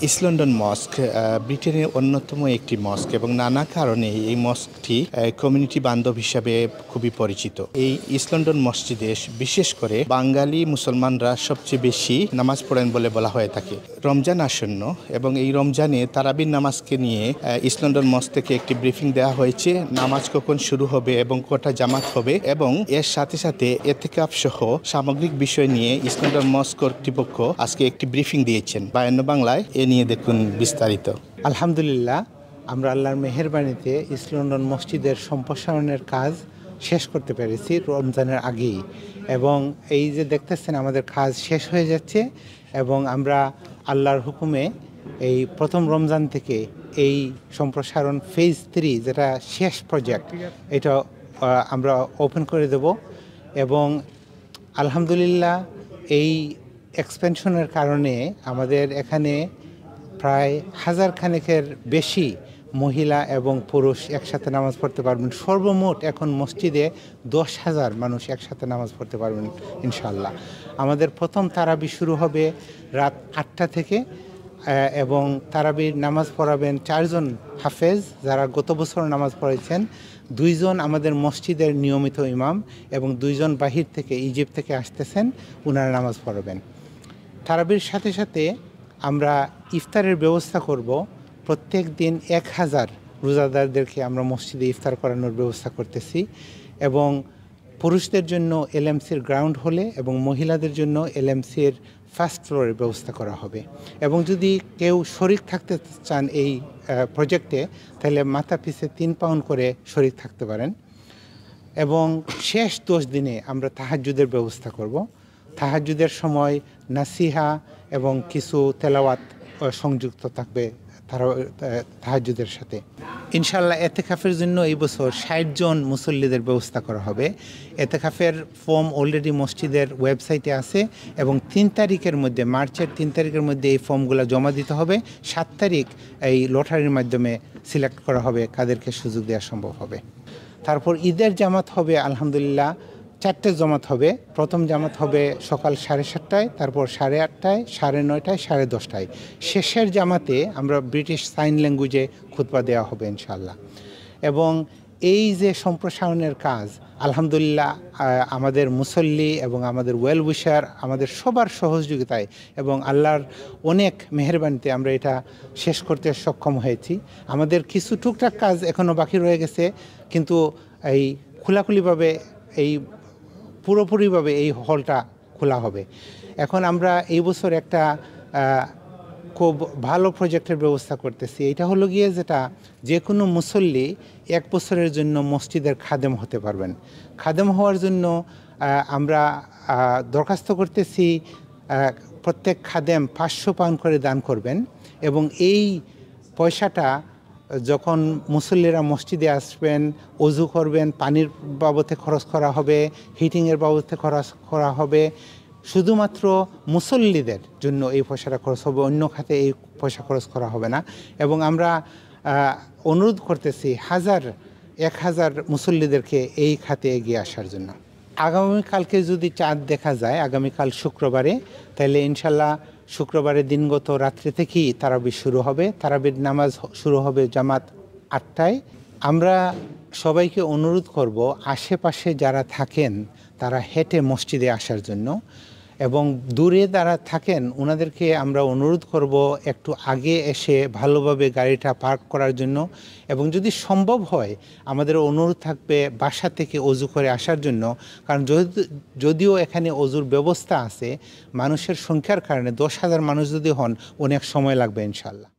East London মস্ক ব্রিটেনের অন্যতম একটি মস্ক এবং নানা কারণে এই মস্কটি কমিউনিটি বান্ধব হিসাবে খুবই পরিচিত। এই ইস্ট লন্ডন মসজিদে বিশেষ করে বাঙালি মুসলমানরা সবচেয়ে বেশি নামাজ পড়েন বলে বলা হয়ে থাকে। রমজান আসন্ন এবং এই রমজানে তারাবির নামাজকে নিয়ে ইস্ট লন্ডন মস্ক থেকে একটি ব্রিফিং দেওয়া হয়েছে, নামাজ কখন শুরু হবে এবং কটা জামাত হবে, এবং এর সাথে সাথে এতেকাফ সহ সামগ্রিক বিষয় নিয়ে ইস্ট লন্ডন মস্ক কর্তৃপক্ষ আজকে একটি ব্রিফিং দিয়েছেন। বায়ান্ন বাংলায় নিয়ে দেখুন বিস্তারিত। আলহামদুলিল্লাহ, আমরা আল্লাহর মেহেরবানিতে ইস্ট লন্ডন মসজিদের সম্প্রসারণের কাজ শেষ করতে পেরেছি রমজানের আগেই, এবং এই যে দেখতেছেন আমাদের কাজ শেষ হয়ে যাচ্ছে এবং আমরা আল্লাহর হুকুমে এই প্রথম রমজান থেকে এই সম্প্রসারণ ফেজ 3 যেটা শেষ প্রজেক্ট, এটা আমরা ওপেন করে দেব। এবং আলহামদুলিল্লাহ, এই এক্সপেনশনের কারণে আমাদের এখানে প্রায় 1000 খানেকের বেশি মহিলা এবং পুরুষ একসাথে নামাজ পড়তে পারবেন। সর্বমোট এখন মসজিদে 10,000 মানুষ একসাথে নামাজ পড়তে পারবেন ইনশাআল্লাহ। আমাদের প্রথম তারাবি শুরু হবে রাত 8টা থেকে, এবং তারাবির নামাজ পড়াবেন 4 জন হাফেজ যারা গত বছর নামাজ পড়েছেন, 2 জন আমাদের মসজিদের নিয়মিত ইমাম এবং 2 জন বাহির থেকে ইজিপ্ট থেকে আসতেছেন, ওনারা নামাজ পড়াবেন। তারাবির সাথে সাথে আমরা ইফতারের ব্যবস্থা করব। প্রত্যেক দিন 1000 রোজাদারদেরকে আমরা মসজিদে ইফতার করানোর ব্যবস্থা করতেছি, এবং পুরুষদের জন্য এলএমসির গ্রাউন্ড হলে এবং মহিলাদের জন্য এলএমসির ফার্স্ট ফ্লোরের ব্যবস্থা করা হবে। এবং যদি কেউ শরিক থাকতে চান এই প্রজেক্টে, তাহলে মাথা পিছে 3 পাউন্ড করে শরিক থাকতে পারেন। এবং শেষ 10 দিনে আমরা তাহাজ্জুদের ব্যবস্থা করব। তাহাজ্জুদের সময় নাসিহা এবং কিছু তেলাওয়াত সংযুক্ত থাকবে তাহাজ্জুদের সাথে। ইনশাআল্লাহ এতেকাফের জন্য এই বছর 60 জন মুসল্লিদের ব্যবস্থা করা হবে। এতেকাফের ফর্ম অলরেডি মসজিদের ওয়েবসাইটে আছে, এবং 3 তারিখের মধ্যে, মার্চের 3 তারিখের মধ্যে এই ফর্মগুলো জমা দিতে হবে। 7 তারিখ এই লটারির মাধ্যমে সিলেক্ট করা হবে কাদেরকে সুযোগ দেওয়া সম্ভব হবে। তারপর ঈদের জামাত হবে আলহামদুলিল্লাহ 4টে জামাত হবে। প্রথম জামাত হবে সকাল 7:30টায়, তারপর 8:30টায়, 9:30টায়, 10:30টায়। শেষের জামাতে আমরা ব্রিটিশ সাইন ল্যাঙ্গুয়েজে খুতবা দেওয়া হবে ইনশাআল্লাহ। এবং এই যে সম্প্রসারণের কাজ আলহামদুলিল্লাহ আমাদের মুসল্লি এবং আমাদের ওয়েল উইশার, আমাদের সবার সহযোগিতায় এবং আল্লাহর অনেক মেহেরবানিতে আমরা এটা শেষ করতে সক্ষম হয়েছি। আমাদের কিছু টুকটাক কাজ এখনও বাকি রয়ে গেছে, কিন্তু এই খোলাখুলিভাবে এই পুরোপুরিভাবে এই হলটা খোলা হবে। এখন আমরা এই বছর একটা খুব ভালো প্রজেক্টের ব্যবস্থা করতেছি। এটা হলো গিয়ে যেটা যে কোনো মুসল্লি 1 বছরের জন্য মসজিদের খাদেম হতে পারবেন। খাদেম হওয়ার জন্য আমরা দরখাস্ত করতেছি, প্রত্যেক খাদেম 500 পাউন্ড করে দান করবেন, এবং এই পয়সাটা যখন মুসল্লিরা মসজিদে আসবেন, অজু করবেন, পানির বাবদে খরচ করা হবে, হিটিংয়ের বাবদে খরচ করা হবে। শুধুমাত্র মুসল্লিদের জন্য এই পয়সাটা খরচ হবে, অন্য খাতে এই পয়সা খরচ করা হবে না। এবং আমরা অনুরোধ করতেছি 1000 মুসল্লিদেরকে এই খাতে এগিয়ে আসার জন্য। আগামীকালকে যদি চাঁদ দেখা যায়, আগামীকাল শুক্রবারে, তাহলে ইনশাল্লাহ শুক্রবারের দিনগত রাত্রে থেকেই তারাবি শুরু হবে। তারাবির নামাজ শুরু হবে জামাত 8টায়। আমরা সবাইকে অনুরোধ করব আশেপাশে যারা থাকেন তারা হেঁটে মসজিদে আসার জন্য, এবং দূরে যারা থাকেন ওনাদেরকে আমরা অনুরোধ করব একটু আগে এসে ভালোভাবে গাড়িটা পার্ক করার জন্য। এবং যদি সম্ভব হয় আমাদের অনুরোধ থাকবে বাসা থেকে অজু করে আসার জন্য, কারণ যদিও এখানে অজুর ব্যবস্থা আছে, মানুষের সংখ্যার কারণে 10,000 মানুষ যদি হন অনেক সময় লাগবে ইনশাআল্লাহ।